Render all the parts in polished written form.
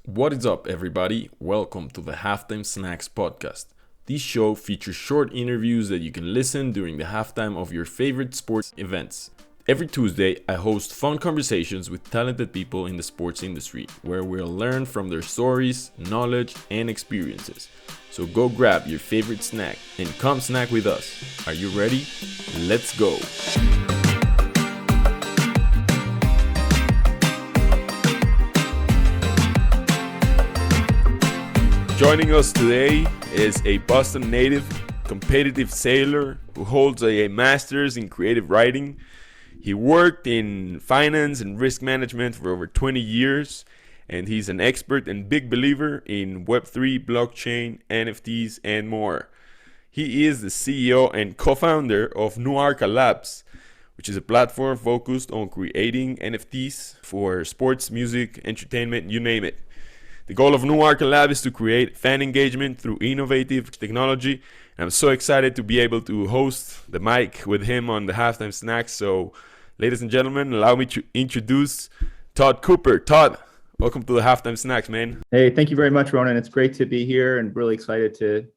What is up, everybody? Welcome to the Halftime Snacks podcast. This show features short interviews that you can listen during the halftime of your favorite sports events. Every Tuesday, I host fun conversations with talented people in the sports industry, where we'll learn from their stories, knowledge, and experiences. So go grab your favorite snack and come snack with us. Are you ready? Let's go! Joining us today is a Boston native, competitive sailor who holds a master's in creative writing. He worked in finance and risk management for over 20 years, and he's an expert and big believer in Web3, blockchain, NFTs, and more. He is the CEO and co-founder of NuArca Labs, which is a platform focused on creating NFTs for sports, music, entertainment, you name it. The goal of NuArca Lab is to create fan engagement through innovative technology. And I'm so excited to be able to host the mic with him on the Halftime Snacks. So, ladies and gentlemen, allow me to introduce Todd Cooper. Todd, welcome to the Halftime Snacks, man. Hey, thank you very much, Ronan. It's great to be here and really excited to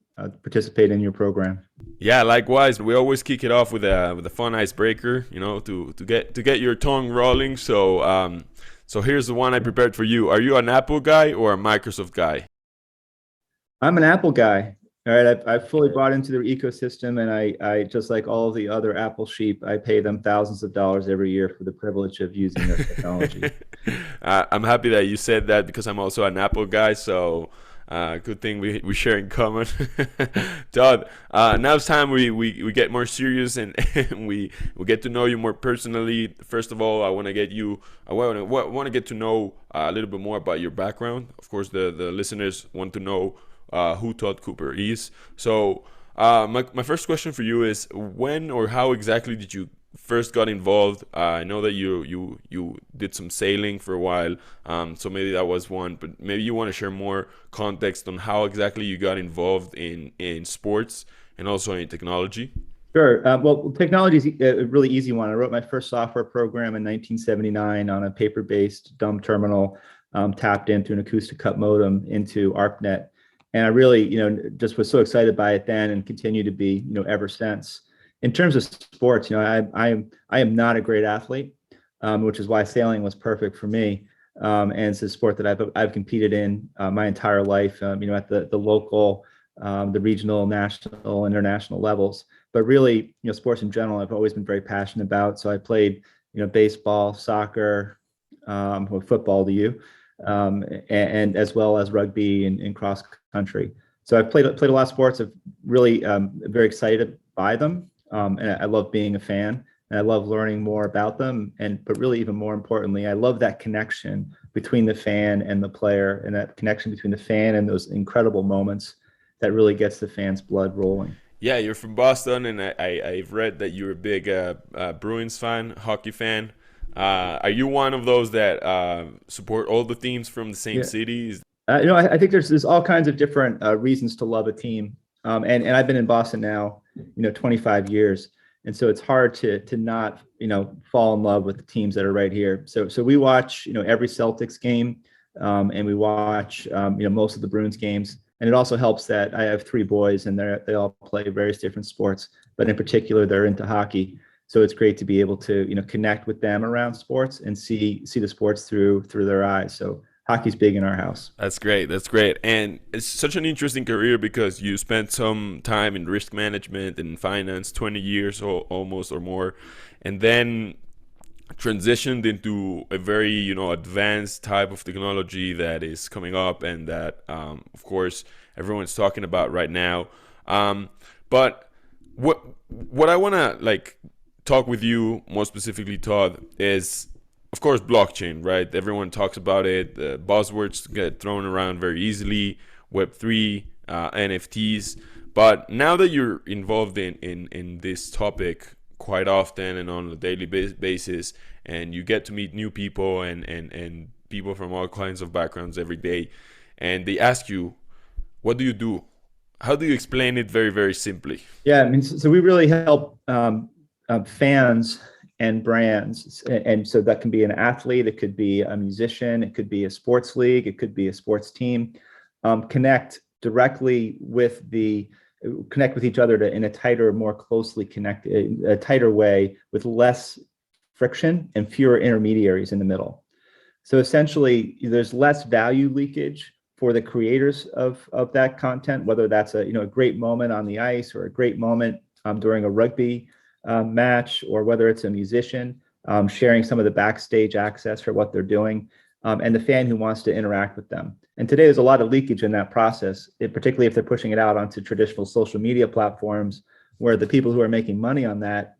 participate in your program. Yeah, likewise. We always kick it off with a fun icebreaker, to get your tongue rolling. So here's the one I prepared for you. Are you an Apple guy or a Microsoft guy? I'm an Apple guy. All right, I've fully bought into their ecosystem, and I just like all of the other Apple sheep, I pay them thousands of dollars every year for the privilege of using their technology. I'm happy that you said that because I'm also an Apple guy. So good thing we share in common. Todd, now it's time we get more serious and we get to know you more personally. First of all, I want to get to know a little bit more about your background. Of course, the listeners want to know who Todd Cooper is. So my first question for you is, when or how exactly did you first got involved? I know that you did some sailing for a while, so maybe that was one, but maybe you want to share more context on how exactly you got involved in sports and also in technology. Sure. Well, technology is a really easy one. I wrote my first software program in 1979 on a paper-based dumb terminal, tapped in through an acoustic cut modem into ARPANET. And I really, just was so excited by it then and continue to be, ever since. In terms of sports, I am not a great athlete, which is why sailing was perfect for me. And it's a sport that I've competed in my entire life, at the local, the regional, national, international levels. But really, sports in general, I've always been very passionate about. So I played, baseball, soccer, football to you, and as well as rugby and cross country. So I've played a lot of sports. I'm really very excited by them. And I love being a fan, and I love learning more about them. But really, even more importantly, I love that connection between the fan and the player, and that connection between the fan and those incredible moments that really gets the fans' blood rolling. Yeah, you're from Boston, and I've read that you're a big Bruins fan, hockey fan. Are you one of those that support all the teams from the same cities? I think there's all kinds of different reasons to love a team. And I've been in Boston now, 25 years. And so it's hard to not, fall in love with the teams that are right here. So we watch, every Celtics game, and we watch, most of the Bruins games. And it also helps that I have three boys, and they all play various different sports, but in particular, they're into hockey. So it's great to be able to, connect with them around sports and see the sports through their eyes. So hockey's big in our house. That's great. And it's such an interesting career because you spent some time in risk management and finance, 20 years or almost or more, and then transitioned into a very, advanced type of technology that is coming up and that, of course, everyone's talking about right now. But what I want to talk with you more specifically, Todd, is, of course, blockchain, right? Everyone talks about it. The buzzwords get thrown around very easily. Web3, NFTs. But now that you're involved in this topic quite often and on a daily basis, and you get to meet new people and people from all kinds of backgrounds every day, and they ask you, what do you do? How do you explain it very, very simply? Yeah, I mean, so we really help fans and brands. And so that can be an athlete, it could be a musician, it could be a sports league, it could be a sports team, connect directly with connect with each other in a tighter, more closely connected, a tighter way with less friction and fewer intermediaries in the middle. So essentially, there's less value leakage for the creators of that content, whether that's a great moment on the ice or a great moment during a rugby match, or whether it's a musician sharing some of the backstage access for what they're doing, and the fan who wants to interact with them. And today there's a lot of leakage in that process, particularly if they're pushing it out onto traditional social media platforms, where the people who are making money on that,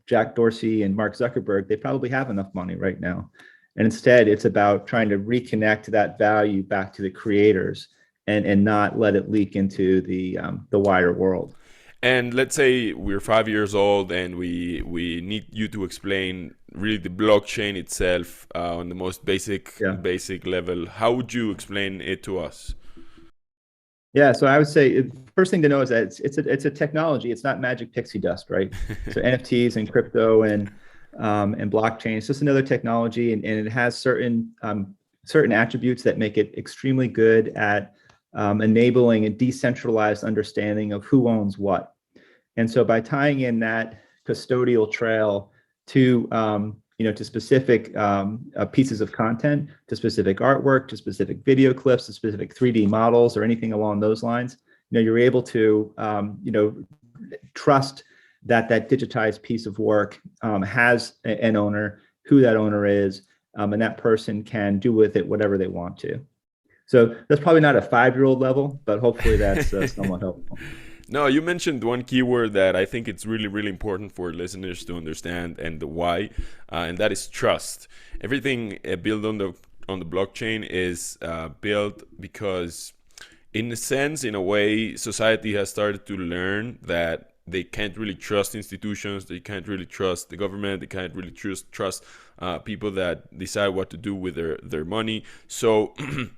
Jack Dorsey and Mark Zuckerberg, they probably have enough money right now. And instead, it's about trying to reconnect that value back to the creators and not let it leak into the wider world. And let's say we're 5 years old and we need you to explain really the blockchain itself on the most basic level. How would you explain it to us? Yeah, so I would say the first thing to know is that it's a technology. It's not magic pixie dust, right? So NFTs and crypto and blockchain, it's just another technology, and it has certain attributes that make it extremely good at enabling a decentralized understanding of who owns what. And so by tying in that custodial trail to to specific pieces of content, to specific artwork, to specific video clips, to specific 3D models, or anything along those lines, you're able to trust that digitized piece of work has an owner, who that owner is, and that person can do with it whatever they want to. So that's probably not a 5-year-old level, but hopefully that's somewhat helpful. No, you mentioned one keyword that I think it's really, really important for listeners to understand, and the why, and that is trust. Everything built on the blockchain is built because, in a sense, in a way, society has started to learn that they can't really trust institutions, they can't really trust the government, they can't really trust people that decide what to do with their money. So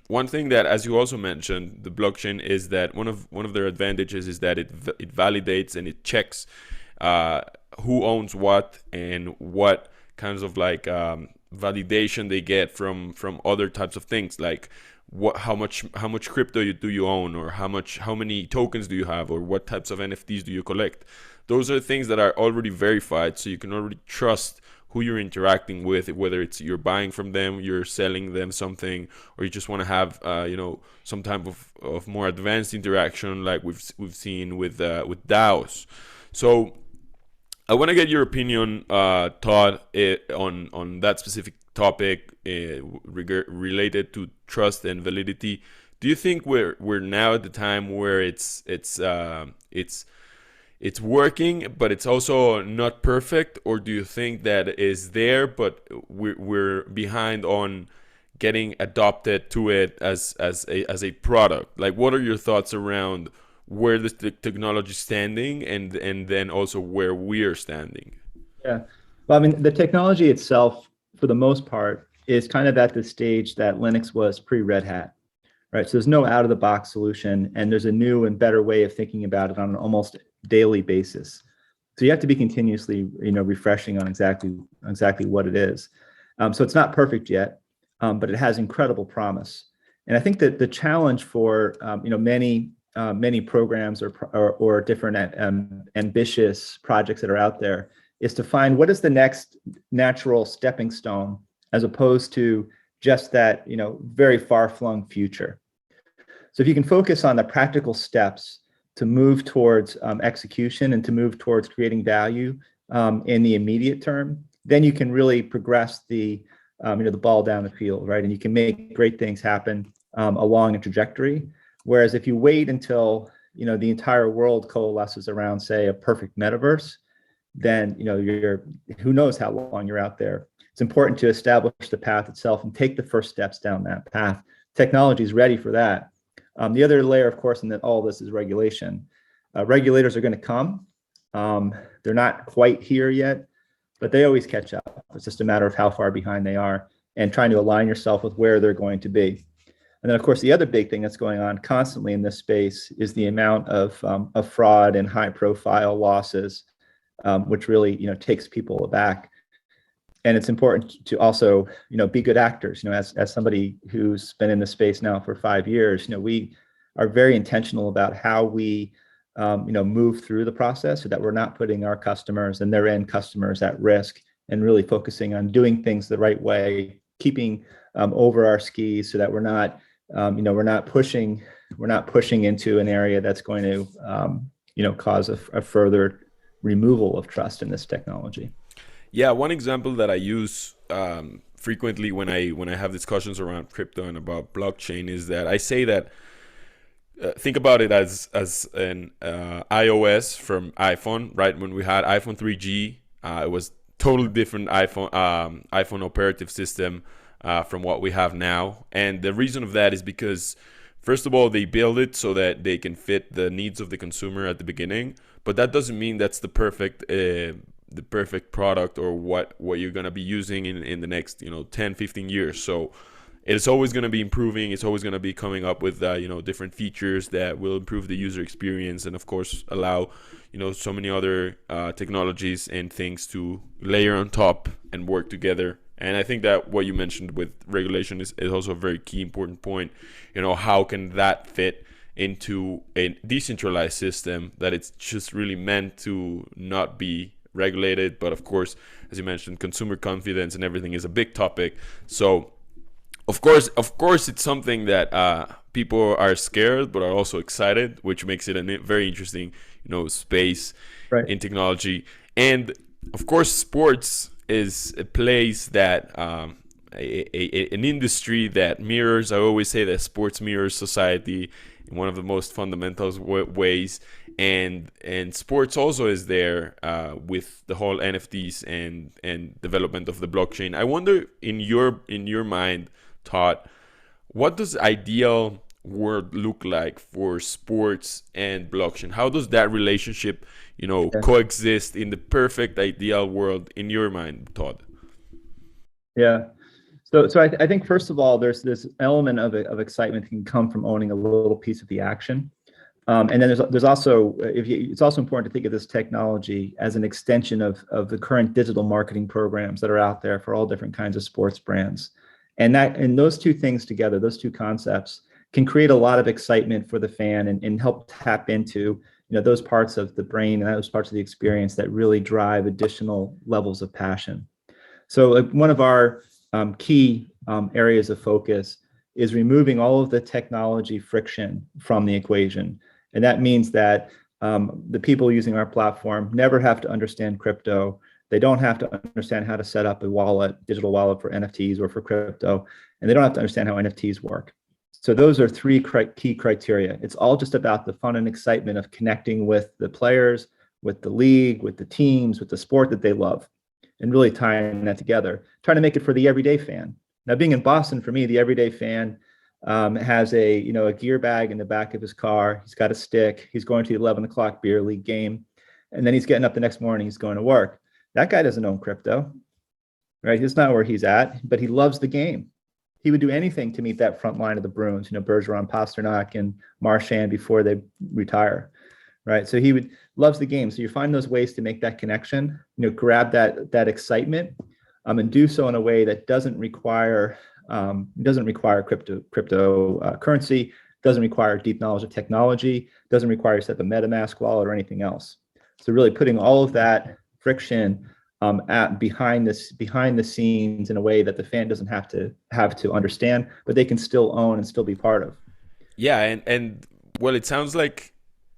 one thing that, as you also mentioned, the blockchain is that one of their advantages is that it validates and it checks who owns what and what kinds of validation they get from other types of things, like how much crypto do you own, or how many tokens do you have, or what types of NFTs do you collect. Those are things that are already verified, so you can already trust who you're interacting with, whether it's you're buying from them, you're selling them something, or you just want to have some type of more advanced interaction, like we've seen with DAOs. So I want to get your opinion, Todd, on that specific topic related to trust and validity. Do you think we're now at the time where it's working, but it's also not perfect, or do you think that it is there, but we're behind on getting adopted to it as a product? Like, what are your thoughts around where this technology is standing, and then also where we're standing? Yeah, well, I mean, the technology itself, for the most part, is kind of at the stage that Linux was pre-Red Hat, right? So there's no out-of-the-box solution, and there's a new and better way of thinking about it on an almost daily basis. So you have to be continuously, refreshing on exactly what it is. So it's not perfect yet, but it has incredible promise. And I think that the challenge for many programs or different ambitious projects that are out there is to find what is the next natural stepping stone, as opposed to just that very far-flung future. So if you can focus on the practical steps to move towards execution and to move towards creating value in the immediate term, then you can really progress the ball down the field, right? And you can make great things happen along a trajectory. Whereas if you wait until the entire world coalesces around, say, a perfect metaverse, then you're who knows how long you're out there. It's important to establish the path itself and take the first steps down that path. Technology is ready for that. The other layer, of course, in all this is regulation. Regulators are going to come. They're not quite here yet, but they always catch up. It's just a matter of how far behind they are and trying to align yourself with where they're going to be. And then, of course, the other big thing that's going on constantly in this space is the amount of fraud and high-profile losses which really, takes people aback. And it's important to also, be good actors. As somebody who's been in the space now for 5 years, we are very intentional about how we, move through the process so that we're not putting our customers and their end customers at risk, and really focusing on doing things the right way, keeping over our skis so that we're not, we're not pushing into an area that's going to, cause a further removal of trust in this technology. Yeah, one example that I use frequently when I have discussions around crypto and about blockchain is that I say that think about it as an iOS from iPhone, right? When we had iPhone 3G, it was totally different iPhone operative system from what we have now, and the reason of that is because, first of all, they build it so that they can fit the needs of the consumer at the beginning, but that doesn't mean that's the perfect product or what you're going to be using in the next 10, 15 years. So it's always going to be improving. It's always going to be coming up with different features that will improve the user experience, and of course allow so many other technologies and things to layer on top and work together. And I think that what you mentioned with regulation is also a very key important point. How can that fit into a decentralized system that it's just really meant to not be regulated? But of course, as you mentioned, consumer confidence and everything is a big topic. So of course it's something that people are scared but are also excited, which makes it a very interesting space, right, in technology. And of course, sports is a place that an industry that mirrors. I always say that sports mirrors society in one of the most fundamental ways, and sports also is there with the whole NFTs and development of the blockchain. I wonder, in your mind, Todd, what does ideal world look like for sports and blockchain? How does that relationship coexist in the perfect ideal world in your mind, Todd? Yeah. So I think, first of all, there's this element of excitement that can come from owning a little piece of the action. And then there's also, it's also important to think of this technology as an extension of the current digital marketing programs that are out there for all different kinds of sports brands. And those two things together, those two concepts, can create a lot of excitement for the fan, and help tap into those parts of the brain and those parts of the experience that really drive additional levels of passion. So one of our key areas of focus is removing all of the technology friction from the equation. And that means that the people using our platform never have to understand crypto. They don't have to understand how to set up a wallet, digital wallet for NFTs or for crypto, and they don't have to understand how NFTs work. So those are three key criteria. It's all just about the fun and excitement of connecting with the players, with the league, with the teams, with the sport that they love, and really tying that together, trying to make it for the everyday fan. Now, being in Boston, for me, the everyday fan has a gear bag in the back of his car. He's got a stick. He's going to the 11 o'clock beer league game, and then he's getting up the next morning. He's going to work. That guy doesn't own crypto, right? That's not where he's at, but he loves the game. He would do anything to meet that front line of the Bruins, Bergeron, Pasternak, and Marchand before they retire, right? So he loves the game. So you find those ways to make that connection, grab that excitement, and do so in a way that doesn't require cryptocurrency, doesn't require deep knowledge of technology, doesn't require you set up a MetaMask wallet or anything else. So really putting all of that friction behind the scenes in a way that the fan doesn't have to understand, but they can still own and still be part of. Yeah, and well, it sounds like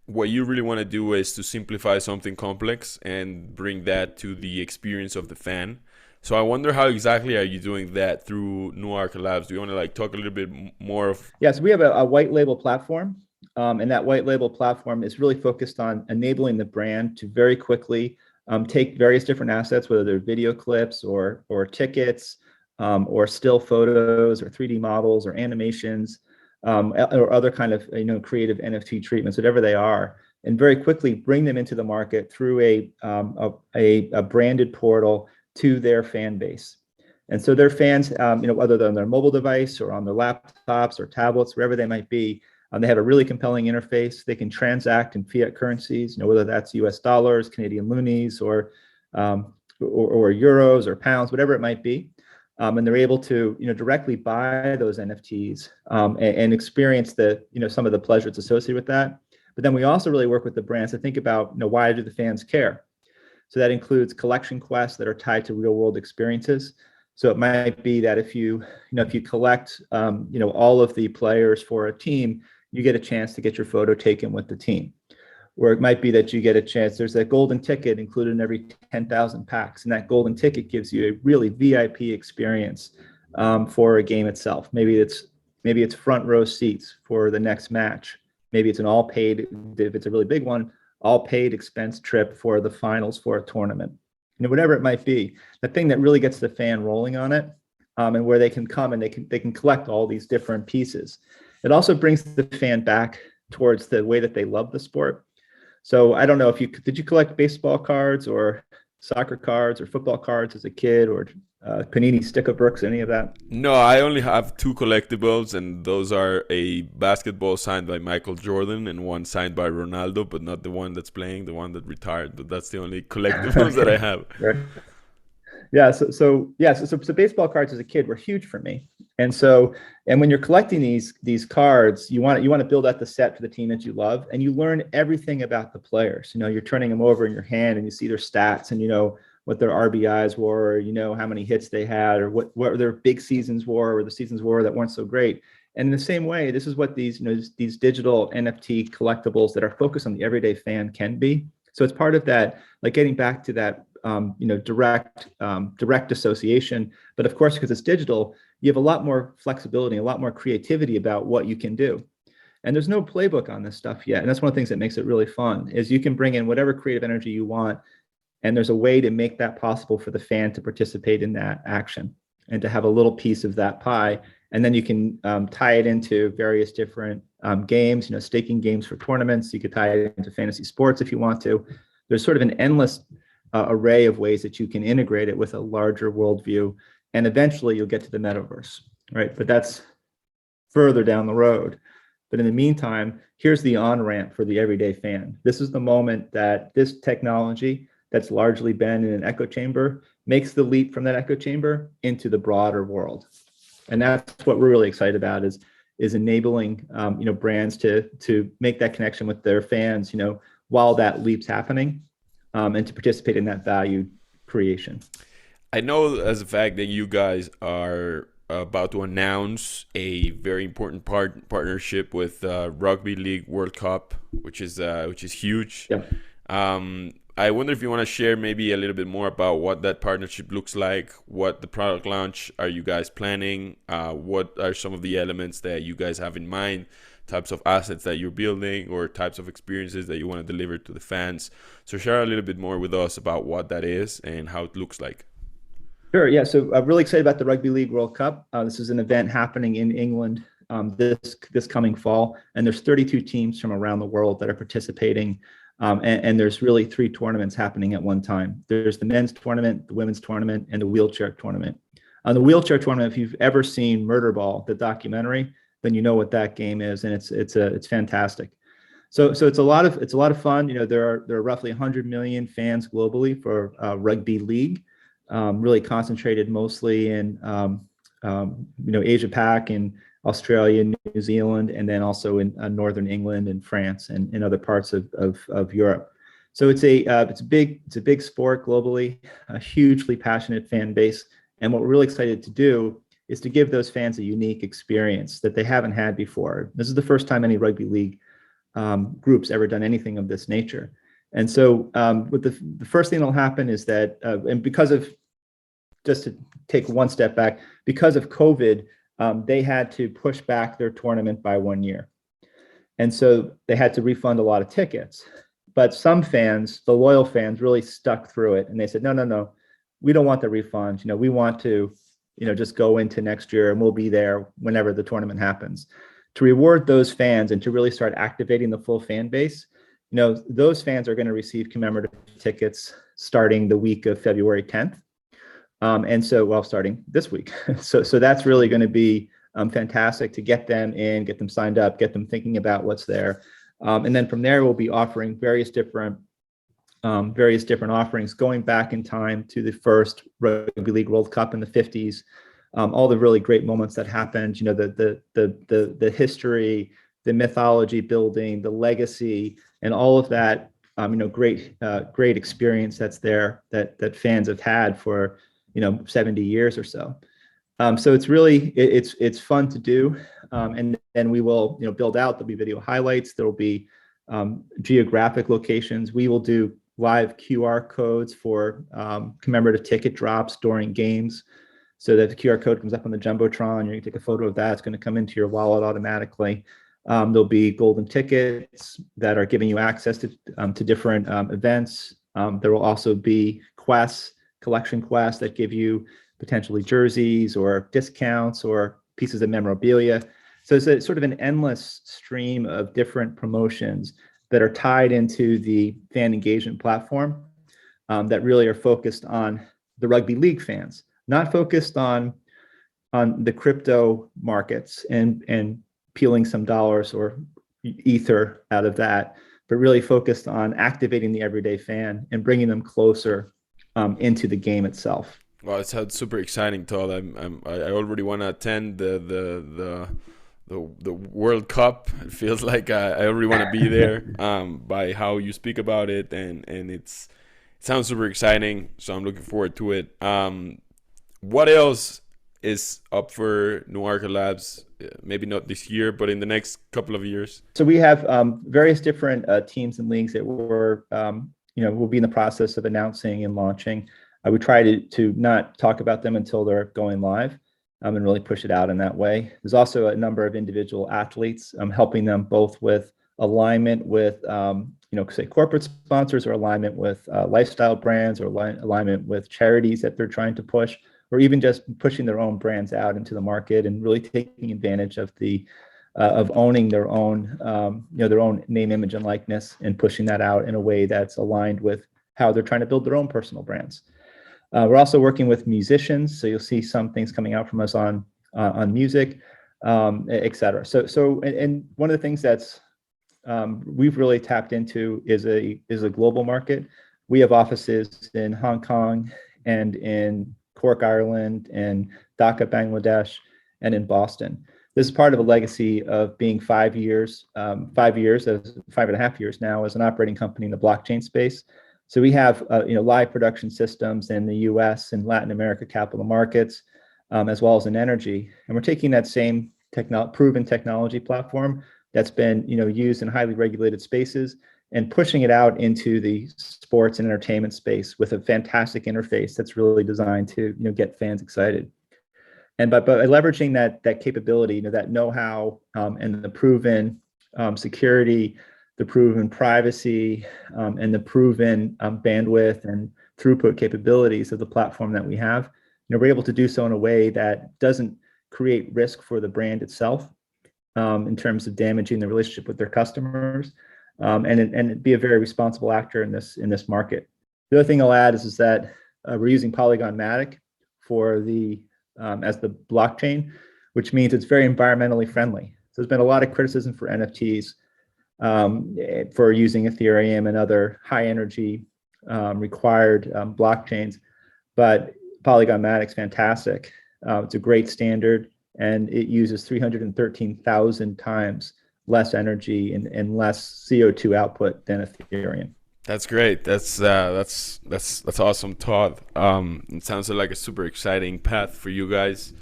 what you really want to do is to simplify something complex and bring that to the experience of the fan. So I wonder, how exactly are you doing that through NuArca Labs? Do you want to talk a little bit more of? Yes, we have a white label platform, and that white label platform is really focused on enabling the brand to very quickly take various different assets, whether they're video clips or tickets, or still photos or 3D models or animations, or other kind of creative NFT treatments, whatever they are, and very quickly bring them into the market through a branded portal to their fan base. And so their fans, whether they're on their mobile device or on their laptops or tablets, wherever they might be, They have a really compelling interface. They can transact in fiat currencies, whether that's US dollars, Canadian loonies, or euros or pounds, whatever it might be. And they're able to, directly buy those NFTs and experience some of the pleasures associated with that. But then we also really work with the brands to think about, why do the fans care? So that includes collection quests that are tied to real world experiences. So it might be that if you collect, all of the players for a team, you get a chance to get your photo taken with the team. Or it might be that you get a chance, there's a golden ticket included in every 10,000 packs. And that golden ticket gives you a really VIP experience for a game itself. Maybe it's front row seats for the next match. Maybe it's an all paid, if it's a really big one, all paid expense trip for the finals for a tournament. Whatever it might be, the thing that really gets the fan rolling on it, and where they can come and they can collect all these different pieces. It also brings the fan back towards the way that they love the sport. So I don't know if did you collect baseball cards or soccer cards or football cards as a kid, or Panini sticker-books, any of that? No, I only have two collectibles, and those are a basketball signed by Michael Jordan and one signed by Ronaldo, but not the one that's playing, the one that retired. But that's the only collectibles that I have. Right. Yeah. So baseball cards as a kid were huge for me. And when you're collecting these cards, you want to build out the set for the team that you love, and you learn everything about the players. You're turning them over in your hand and you see their stats, and what their RBIs were, or how many hits they had, or what their big seasons were, or the seasons were that weren't so great. And in the same way, this is what these digital NFT collectibles that are focused on the everyday fan can be. So it's part of that, like getting back to that, direct association. But of course, because it's digital, you have a lot more flexibility, a lot more creativity about what you can do. And there's no playbook on this stuff yet. And that's one of the things that makes it really fun, is you can bring in whatever creative energy you want. And there's a way to make that possible for the fan to participate in that action and to have a little piece of that pie. And then you can tie it into various different games, staking games for tournaments. You could tie it into fantasy sports if you want to. There's sort of an endless array of ways that you can integrate it with a larger worldview. And eventually you'll get to the metaverse, right? But that's further down the road. But in the meantime, here's the on-ramp for the everyday fan. This is the moment that this technology that's largely been in an echo chamber makes the leap from that echo chamber into the broader world. And that's what we're really excited about, is enabling brands to make that connection with their fans, while that leap's happening, and to participate in that value creation. I know as a fact that you guys are about to announce a very important partnership with Rugby League World Cup, which is huge. Yep. I wonder if you want to share maybe a little bit more about what that partnership looks like, what the product launch are you guys planning, what are some of the elements that you guys have in mind, types of assets that you're building, or types of experiences that you want to deliver to the fans. So share a little bit more with us about what that is and how it looks like. Sure. Yeah. So I'm really excited about the Rugby League World Cup. This is an event happening in England this coming fall, and there's 32 teams from around the world that are participating. And there's really 3 tournaments happening at one time. There's the men's tournament, the women's tournament, and the wheelchair tournament. On the wheelchair tournament, if you've ever seen Murderball, the documentary, then you know what that game is, and it's fantastic. So it's a lot of fun. There are roughly 100 million fans globally for rugby league, really concentrated mostly in Asia Pac and Australia, New Zealand, and then also in Northern England and France and in other parts of Europe. So it's a big sport globally, a hugely passionate fan base. And what we're really excited to do is to give those fans a unique experience that they haven't had before. This is the first time any rugby league group's ever done anything of this nature. And so what the first thing that'll happen is that, and because of, just to take one step back, because of COVID, they had to push back their tournament by 1 year. And so they had to refund a lot of tickets. But some fans, the loyal fans, really stuck through it. And they said, no, we don't want the refund. We want to, just go into next year and we'll be there whenever the tournament happens. To reward those fans and to really start activating the full fan base, those fans are going to receive commemorative tickets starting the week of February 10th. Starting this week. So that's really going to be fantastic to get them in, get them signed up, get them thinking about what's there. And then from there, we'll be offering various different offerings going back in time to the first Rugby League World Cup in the 50s. All the really great moments that happened, the history, the mythology building, the legacy, and all of that, great experience that's there that fans have had for 70 years or so. So it's really it's fun to do, and then we will build out. There'll be video highlights. There will be geographic locations. We will do live QR codes for commemorative ticket drops during games. So that the QR code comes up on the Jumbotron, you can take a photo of that. It's going to come into your wallet automatically. There'll be golden tickets that are giving you access to different events. There will also be collection quests that give you potentially jerseys or discounts or pieces of memorabilia. So it's a sort of an endless stream of different promotions that are tied into the fan engagement platform that really are focused on the rugby league fans, not focused on the crypto markets and peeling some dollars or ether out of that, but really focused on activating the everyday fan and bringing them closer into the game itself. Well, it sounds super exciting, Todd. I already want to attend the World Cup. It feels like I already want to be there by how you speak about it, and it sounds super exciting. So I'm looking forward to it. What else is up for NuArca Labs? Maybe not this year, but in the next couple of years. So we have various different teams and leagues that we'll be in the process of announcing and launching. I would try to not talk about them until they're going live and really push it out in that way. There's also a number of individual athletes, helping them both with alignment with, say corporate sponsors, or alignment with lifestyle brands, or alignment with charities that they're trying to push, or even just pushing their own brands out into the market and really taking advantage of of owning their own, their own name, image, and likeness, and pushing that out in a way that's aligned with how they're trying to build their own personal brands. We're also working with musicians, so you'll see some things coming out from us on music, et cetera. So one of the things that's we've really tapped into is a global market. We have offices in Hong Kong and in Cork, Ireland, and Dhaka, Bangladesh, and in Boston. This is part of a legacy of being 5 years, 5.5 years now as an operating company in the blockchain space. So we have live production systems in the U.S. and Latin America capital markets, as well as in energy. And we're taking that same proven technology platform that's been used in highly regulated spaces and pushing it out into the sports and entertainment space with a fantastic interface that's really designed to get fans excited. And by leveraging that capability, that know-how, and the proven security, the proven privacy, and the proven bandwidth and throughput capabilities of the platform that we have, we're able to do so in a way that doesn't create risk for the brand itself in terms of damaging the relationship with their customers, and be a very responsible actor in this market. The other thing I'll add is that we're using Polygon Matic for as the blockchain, which means it's very environmentally friendly. So there's been a lot of criticism for NFTs for using Ethereum and other high energy required blockchains, but Polygon Matic's fantastic. It's a great standard, and it uses 313,000 times less energy and less CO2 output than Ethereum. That's great. That's awesome, Todd. It sounds like a super exciting path for you guys,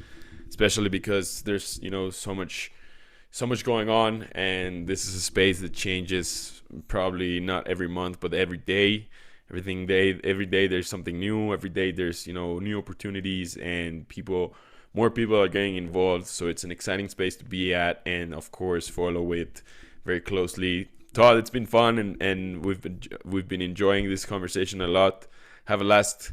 especially because there's so much going on, and this is a space that changes probably not every month, but every day. Every day there's something new. Every day there's new opportunities, and more people are getting involved. So it's an exciting space to be at, and of course follow it very closely. Todd, it's been fun, and we've been enjoying this conversation a lot. Have a last,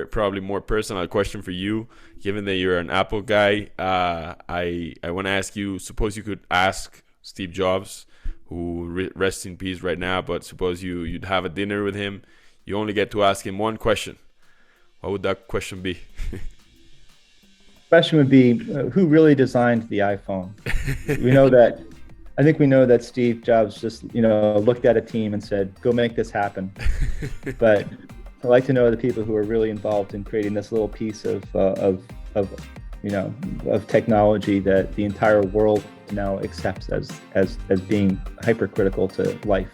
probably more personal question for you, given that you're an Apple guy. I want to ask you, suppose you could ask Steve Jobs, who rests in peace right now, but suppose you'd have a dinner with him. You only get to ask him one question. What would that question be? question would be, who really designed the iPhone? We know that. I think we know that Steve Jobs just, looked at a team and said, "Go make this happen." But I'd like to know the people who are really involved in creating this little piece of technology that the entire world now accepts as being hypercritical to life.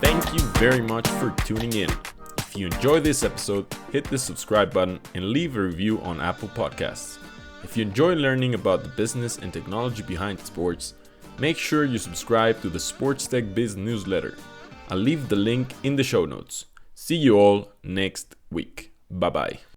Thank you very much for tuning in. If you enjoyed this episode, hit the subscribe button and leave a review on Apple Podcasts. If you enjoy learning about the business and technology behind sports, make sure you subscribe to the Sports Tech Biz newsletter. I'll leave the link in the show notes. See you all next week. Bye-bye.